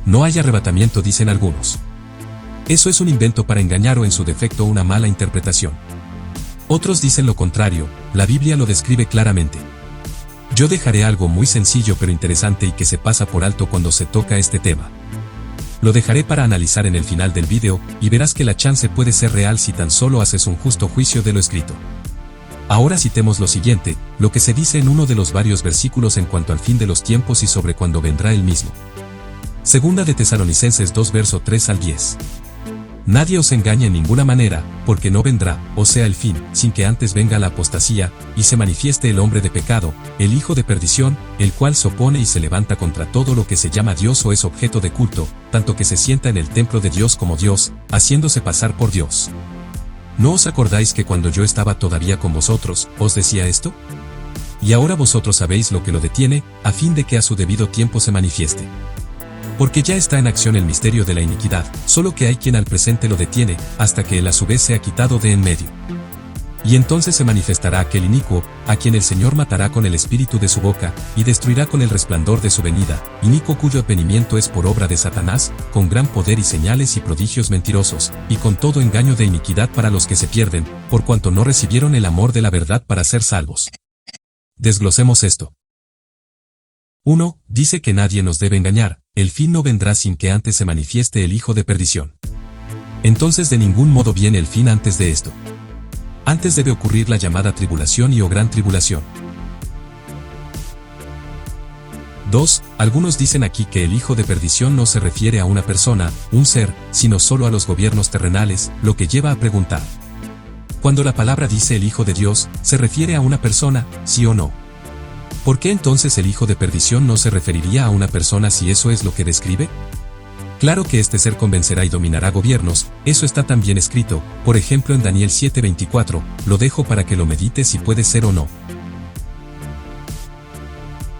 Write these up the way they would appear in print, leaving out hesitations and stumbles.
No hay arrebatamiento, dicen algunos. Eso es un invento para engañar o en su defecto una mala interpretación. Otros dicen lo contrario, la Biblia lo describe claramente. Yo dejaré algo muy sencillo pero interesante y que se pasa por alto cuando se toca este tema. Lo dejaré para analizar en el final del vídeo, y verás que la chance puede ser real si tan solo haces un justo juicio de lo escrito. Ahora citemos lo siguiente, lo que se dice en uno de los varios versículos en cuanto al fin de los tiempos y sobre cuándo vendrá el mismo. Segunda de Tesalonicenses 2 verso 3 al 10. Nadie os engañe en ninguna manera, porque no vendrá, o sea el fin, sin que antes venga la apostasía, y se manifieste el hombre de pecado, el hijo de perdición, el cual se opone y se levanta contra todo lo que se llama Dios o es objeto de culto, tanto que se sienta en el templo de Dios como Dios, haciéndose pasar por Dios. ¿No os acordáis que cuando yo estaba todavía con vosotros, os decía esto? Y ahora vosotros sabéis lo que lo detiene, a fin de que a su debido tiempo se manifieste. Porque ya está en acción el misterio de la iniquidad, solo que hay quien al presente lo detiene, hasta que él a su vez sea quitado de en medio. Y entonces se manifestará aquel inicuo, a quien el Señor matará con el espíritu de su boca, y destruirá con el resplandor de su venida, inicuo cuyo advenimiento es por obra de Satanás, con gran poder y señales y prodigios mentirosos, y con todo engaño de iniquidad para los que se pierden, por cuanto no recibieron el amor de la verdad para ser salvos. Desglosemos esto. 1. Dice que nadie nos debe engañar, el fin no vendrá sin que antes se manifieste el hijo de perdición. Entonces de ningún modo viene el fin antes de esto. Antes debe ocurrir la llamada tribulación y o gran tribulación. 2. Algunos dicen aquí que el hijo de perdición no se refiere a una persona, un ser, sino solo a los gobiernos terrenales, lo que lleva a preguntar. Cuando la palabra dice el hijo de Dios, ¿se refiere a una persona, sí o no? ¿Por qué entonces el hijo de perdición no se referiría a una persona si eso es lo que describe? Claro que este ser convencerá y dominará gobiernos, eso está también escrito, por ejemplo en Daniel 7:24, lo dejo para que lo medites si puede ser o no.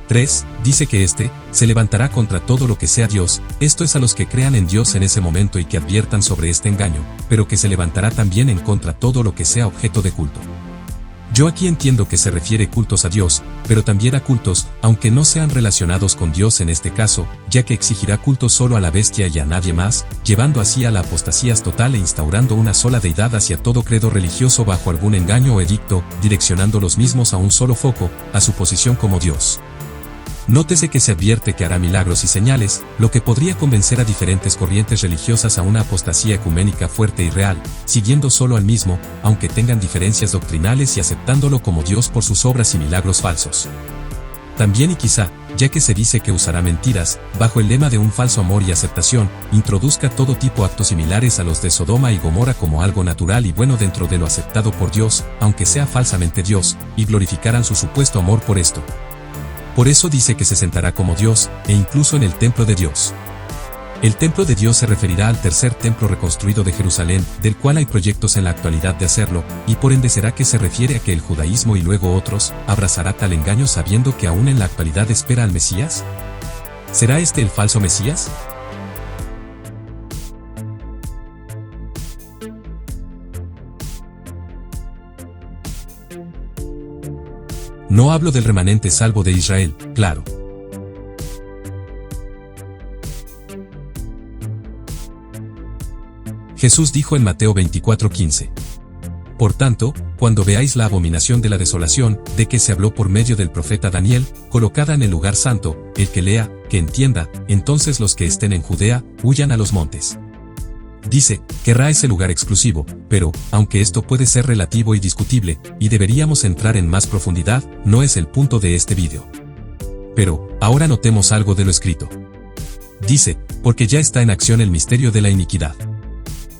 3. Dice que éste se levantará contra todo lo que sea Dios, esto es a los que crean en Dios en ese momento y que adviertan sobre este engaño, pero que se levantará también en contra todo lo que sea objeto de culto. Yo aquí entiendo que se refiere cultos a Dios, pero también a cultos, aunque no sean relacionados con Dios en este caso, ya que exigirá culto solo a la bestia y a nadie más, llevando así a la apostasía total e instaurando una sola deidad hacia todo credo religioso bajo algún engaño o edicto, direccionando los mismos a un solo foco, a su posición como Dios. Nótese que se advierte que hará milagros y señales, lo que podría convencer a diferentes corrientes religiosas a una apostasía ecuménica fuerte y real, siguiendo solo al mismo, aunque tengan diferencias doctrinales y aceptándolo como Dios por sus obras y milagros falsos. También y quizá, ya que se dice que usará mentiras, bajo el lema de un falso amor y aceptación, introduzca todo tipo de actos similares a los de Sodoma y Gomorra como algo natural y bueno dentro de lo aceptado por Dios, aunque sea falsamente Dios, y glorificaran su supuesto amor por esto. Por eso dice que se sentará como Dios, e incluso en el templo de Dios. El templo de Dios se referirá al tercer templo reconstruido de Jerusalén, del cual hay proyectos en la actualidad de hacerlo, y por ende será que se refiere a que el judaísmo y luego otros, abrazará tal engaño sabiendo que aún en la actualidad espera al Mesías. ¿Será este el falso Mesías? No hablo del remanente salvo de Israel, claro. Jesús dijo en Mateo 24:15. Por tanto, cuando veáis la abominación de la desolación, de que se habló por medio del profeta Daniel, colocada en el lugar santo, el que lea, que entienda, entonces los que estén en Judea, huyan a los montes. Dice, querrá ese lugar exclusivo, pero, aunque esto puede ser relativo y discutible, y deberíamos entrar en más profundidad, no es el punto de este vídeo. Pero, ahora notemos algo de lo escrito. Dice, porque ya está en acción el misterio de la iniquidad.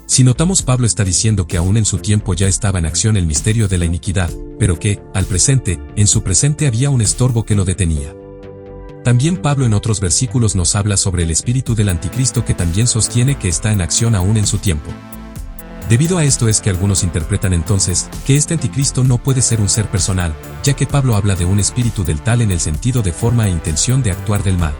Si notamos, Pablo está diciendo que aún en su tiempo ya estaba en acción el misterio de la iniquidad, pero que, al presente, en su presente había un estorbo que lo detenía. También Pablo en otros versículos nos habla sobre el espíritu del anticristo que también sostiene que está en acción aún en su tiempo. Debido a esto es que algunos interpretan entonces que este anticristo no puede ser un ser personal, ya que Pablo habla de un espíritu del tal en el sentido de forma e intención de actuar del mal.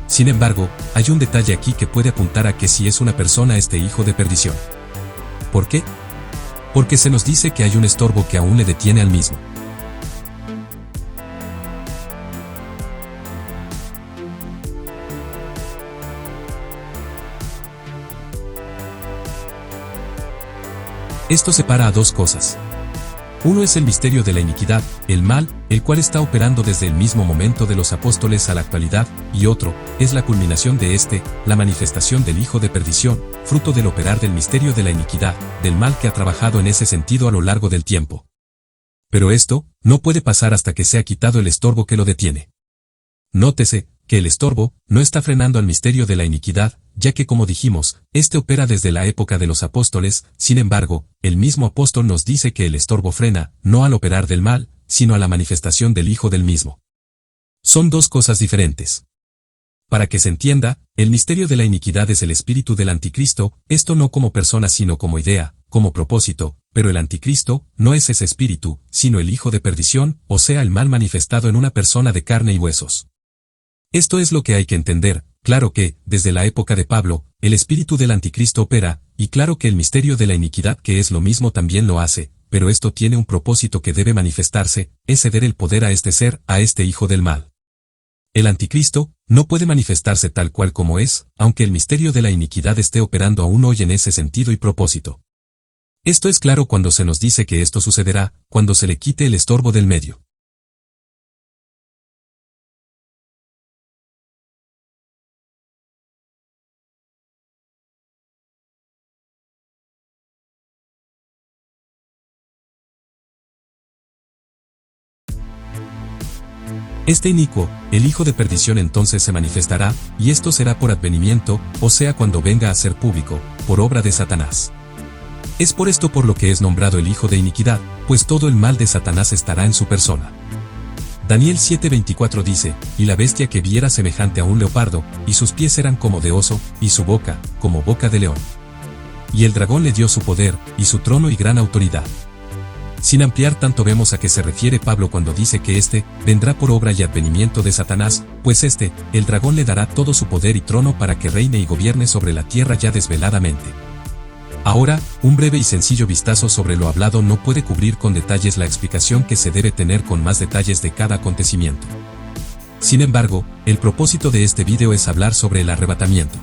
Sin embargo, hay un detalle aquí que puede apuntar a que si es una persona este hijo de perdición. ¿Por qué? Porque se nos dice que hay un estorbo que aún le detiene al mismo. Esto separa a dos cosas. Uno es el misterio de la iniquidad, el mal, el cual está operando desde el mismo momento de los apóstoles a la actualidad, y otro, es la culminación de este, la manifestación del hijo de perdición, fruto del operar del misterio de la iniquidad, del mal que ha trabajado en ese sentido a lo largo del tiempo. Pero esto, no puede pasar hasta que sea quitado el estorbo que lo detiene. Nótese, que el estorbo, no está frenando al misterio de la iniquidad, ya que como dijimos, este opera desde la época de los apóstoles, sin embargo, el mismo apóstol nos dice que el estorbo frena, no al operar del mal, sino a la manifestación del Hijo del mismo. Son dos cosas diferentes. Para que se entienda, el misterio de la iniquidad es el espíritu del anticristo, esto no como persona sino como idea, como propósito, pero el anticristo, no es ese espíritu, sino el hijo de perdición, o sea el mal manifestado en una persona de carne y huesos. Esto es lo que hay que entender, claro que, desde la época de Pablo, el espíritu del anticristo opera, y claro que el misterio de la iniquidad que es lo mismo también lo hace, pero esto tiene un propósito que debe manifestarse, es ceder el poder a este ser, a este hijo del mal. El anticristo, no puede manifestarse tal cual como es, aunque el misterio de la iniquidad esté operando aún hoy en ese sentido y propósito. Esto es claro cuando se nos dice que esto sucederá, cuando se le quite el estorbo del medio. Este inicuo, el hijo de perdición entonces se manifestará, y esto será por advenimiento, o sea cuando venga a ser público, por obra de Satanás. Es por esto por lo que es nombrado el hijo de iniquidad, pues todo el mal de Satanás estará en su persona. Daniel 7:24 dice, y la bestia que vi era semejante a un leopardo, y sus pies eran como de oso, y su boca, como boca de león. Y el dragón le dio su poder, y su trono y gran autoridad. Sin ampliar tanto vemos a qué se refiere Pablo cuando dice que éste, vendrá por obra y advenimiento de Satanás, pues éste, el dragón le dará todo su poder y trono para que reine y gobierne sobre la tierra ya desveladamente. Ahora, un breve y sencillo vistazo sobre lo hablado no puede cubrir con detalles la explicación que se debe tener con más detalles de cada acontecimiento. Sin embargo, el propósito de este video es hablar sobre el arrebatamiento.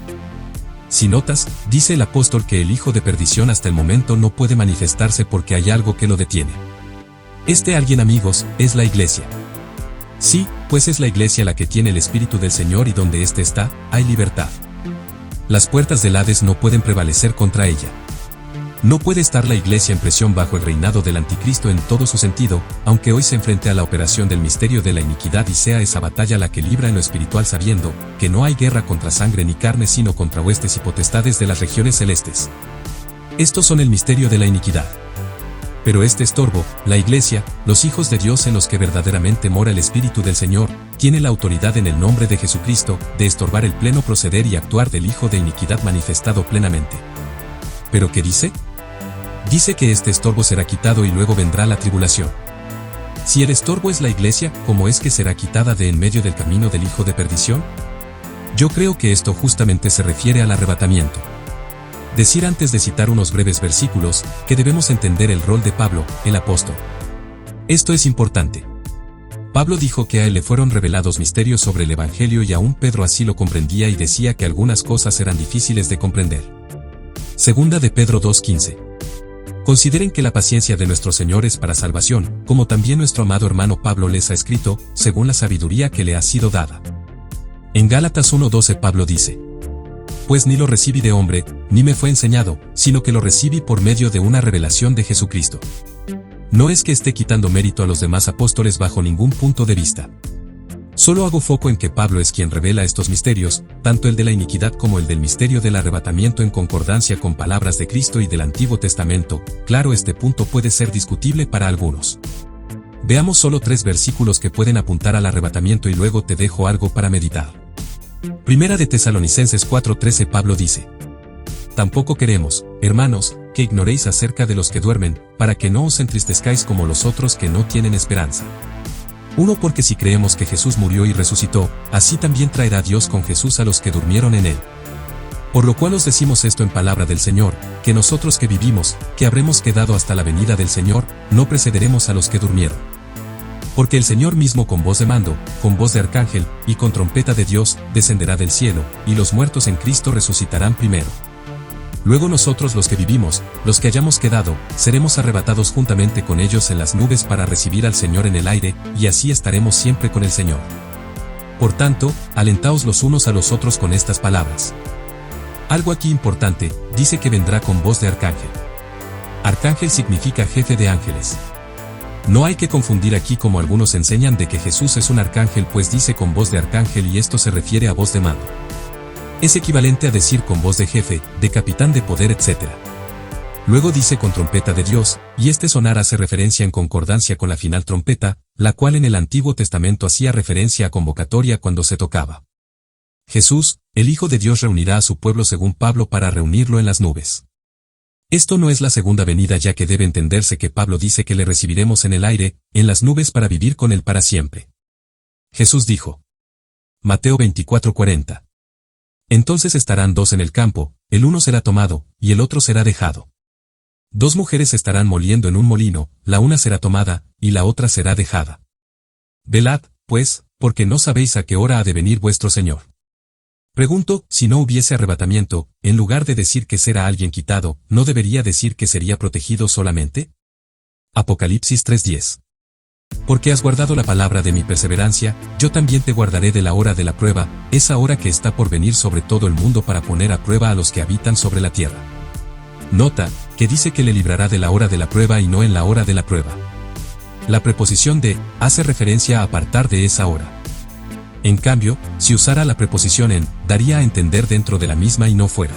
Si notas, dice el apóstol que el hijo de perdición hasta el momento no puede manifestarse porque hay algo que lo detiene. Este alguien, amigos, es la iglesia. Sí, pues es la iglesia la que tiene el Espíritu del Señor y donde éste está, hay libertad. Las puertas del Hades no pueden prevalecer contra ella. No puede estar la iglesia en presión bajo el reinado del anticristo en todo su sentido, aunque hoy se enfrente a la operación del misterio de la iniquidad y sea esa batalla la que libra en lo espiritual sabiendo, que no hay guerra contra sangre ni carne sino contra huestes y potestades de las regiones celestes. Estos son el misterio de la iniquidad. Pero este estorbo, la iglesia, los hijos de Dios en los que verdaderamente mora el Espíritu del Señor, tiene la autoridad en el nombre de Jesucristo, de estorbar el pleno proceder y actuar del hijo de iniquidad manifestado plenamente. ¿Pero qué dice? Dice que este estorbo será quitado y luego vendrá la tribulación. Si el estorbo es la iglesia, ¿cómo es que será quitada de en medio del camino del hijo de perdición? Yo creo que esto justamente se refiere al arrebatamiento. Decir antes de citar unos breves versículos, que debemos entender el rol de Pablo, el apóstol. Esto es importante. Pablo dijo que a él le fueron revelados misterios sobre el Evangelio y aún Pedro así lo comprendía y decía que algunas cosas eran difíciles de comprender. Segunda de Pedro 2:15. Consideren que la paciencia de nuestro Señor es para salvación, como también nuestro amado hermano Pablo les ha escrito, según la sabiduría que le ha sido dada. En Gálatas 1:12 Pablo dice, pues ni lo recibí de hombre, ni me fue enseñado, sino que lo recibí por medio de una revelación de Jesucristo. No es que esté quitando mérito a los demás apóstoles bajo ningún punto de vista. Solo hago foco en que Pablo es quien revela estos misterios, tanto el de la iniquidad como el del misterio del arrebatamiento en concordancia con palabras de Cristo y del Antiguo Testamento. Claro, este punto puede ser discutible para algunos. Veamos solo 3 versículos que pueden apuntar al arrebatamiento y luego te dejo algo para meditar. Primera de Tesalonicenses 4:13 Pablo dice, tampoco queremos, hermanos, que ignoréis acerca de los que duermen, para que no os entristezcáis como los otros que no tienen esperanza. 1 Porque si creemos que Jesús murió y resucitó, así también traerá Dios con Jesús a los que durmieron en él. Por lo cual os decimos esto en palabra del Señor, que nosotros que vivimos, que habremos quedado hasta la venida del Señor, no precederemos a los que durmieron. Porque el Señor mismo con voz de mando, con voz de arcángel, y con trompeta de Dios, descenderá del cielo, y los muertos en Cristo resucitarán primero. Luego nosotros los que vivimos, los que hayamos quedado, seremos arrebatados juntamente con ellos en las nubes para recibir al Señor en el aire, y así estaremos siempre con el Señor. Por tanto, alentaos los unos a los otros con estas palabras. Algo aquí importante, dice que vendrá con voz de arcángel. Arcángel significa jefe de ángeles. No hay que confundir aquí como algunos enseñan de que Jesús es un arcángel, pues dice con voz de arcángel y esto se refiere a voz de mando. Es equivalente a decir con voz de jefe, de capitán de poder, etc. Luego dice con trompeta de Dios, y este sonar hace referencia en concordancia con la final trompeta, la cual en el Antiguo Testamento hacía referencia a convocatoria cuando se tocaba. Jesús, el Hijo de Dios, reunirá a su pueblo según Pablo para reunirlo en las nubes. Esto no es la segunda venida, ya que debe entenderse que Pablo dice que le recibiremos en el aire, en las nubes para vivir con él para siempre. Jesús dijo. Mateo 24:40. Entonces estarán dos en el campo, el uno será tomado, y el otro será dejado. Dos mujeres estarán moliendo en un molino, la una será tomada, y la otra será dejada. Velad, pues, porque no sabéis a qué hora ha de venir vuestro Señor. Pregunto, si no hubiese arrebatamiento, en lugar de decir que será alguien quitado, ¿no debería decir que sería protegido solamente? Apocalipsis 3:10. Porque has guardado la palabra de mi perseverancia, yo también te guardaré de la hora de la prueba, esa hora que está por venir sobre todo el mundo para poner a prueba a los que habitan sobre la tierra. Nota, que dice que le librará de la hora de la prueba y no en la hora de la prueba. La preposición de, hace referencia a apartar de esa hora. En cambio, si usara la preposición en, daría a entender dentro de la misma y no fuera.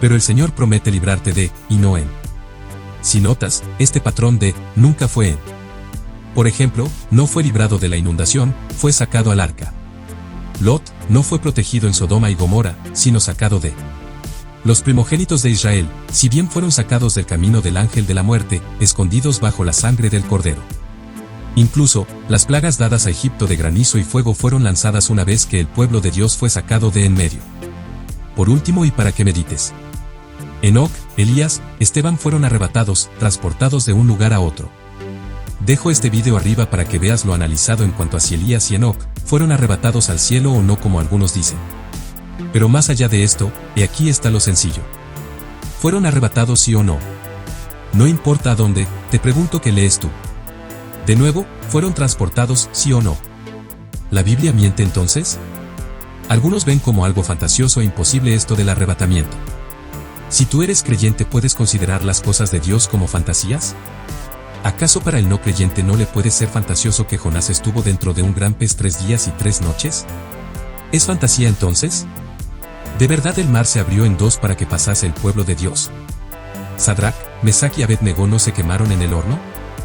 Pero el Señor promete librarte de, y no en. Si notas, este patrón de, nunca fue en. Por ejemplo, no fue librado de la inundación, fue sacado al arca. Lot, no fue protegido en Sodoma y Gomorra, sino sacado de. Los primogénitos de Israel, si bien fueron sacados del camino del ángel de la muerte, escondidos bajo la sangre del cordero. Incluso, las plagas dadas a Egipto de granizo y fuego fueron lanzadas una vez que el pueblo de Dios fue sacado de en medio. Por último, y para que medites. Enoc, Elías, Esteban fueron arrebatados, transportados de un lugar a otro. Dejo este video arriba para que veas lo analizado en cuanto a si Elías y Enoc fueron arrebatados al cielo o no, como algunos dicen. Pero más allá de esto, y aquí está lo sencillo. ¿Fueron arrebatados sí o no? No importa a dónde, te pregunto qué lees tú. De nuevo, ¿fueron transportados sí o no? ¿La Biblia miente entonces? Algunos ven como algo fantasioso e imposible esto del arrebatamiento. Si tú eres creyente, ¿puedes considerar las cosas de Dios como fantasías? ¿Acaso para el no creyente no le puede ser fantasioso que Jonás estuvo dentro de un gran pez 3 días y 3 noches? ¿Es fantasía entonces? ¿De verdad el mar se abrió en dos para que pasase el pueblo de Dios? ¿Sadrac, Mesach y Abed-Negó no se quemaron en el horno?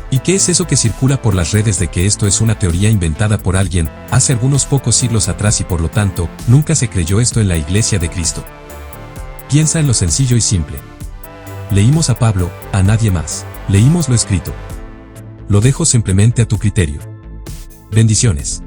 ¿Y qué es eso que circula por las redes de que esto es una teoría inventada por alguien, hace algunos pocos siglos atrás y por lo tanto, nunca se creyó esto en la Iglesia de Cristo? Piensa en lo sencillo y simple. Leímos a Pablo, a nadie más. Leímos lo escrito. Lo dejo simplemente a tu criterio. Bendiciones.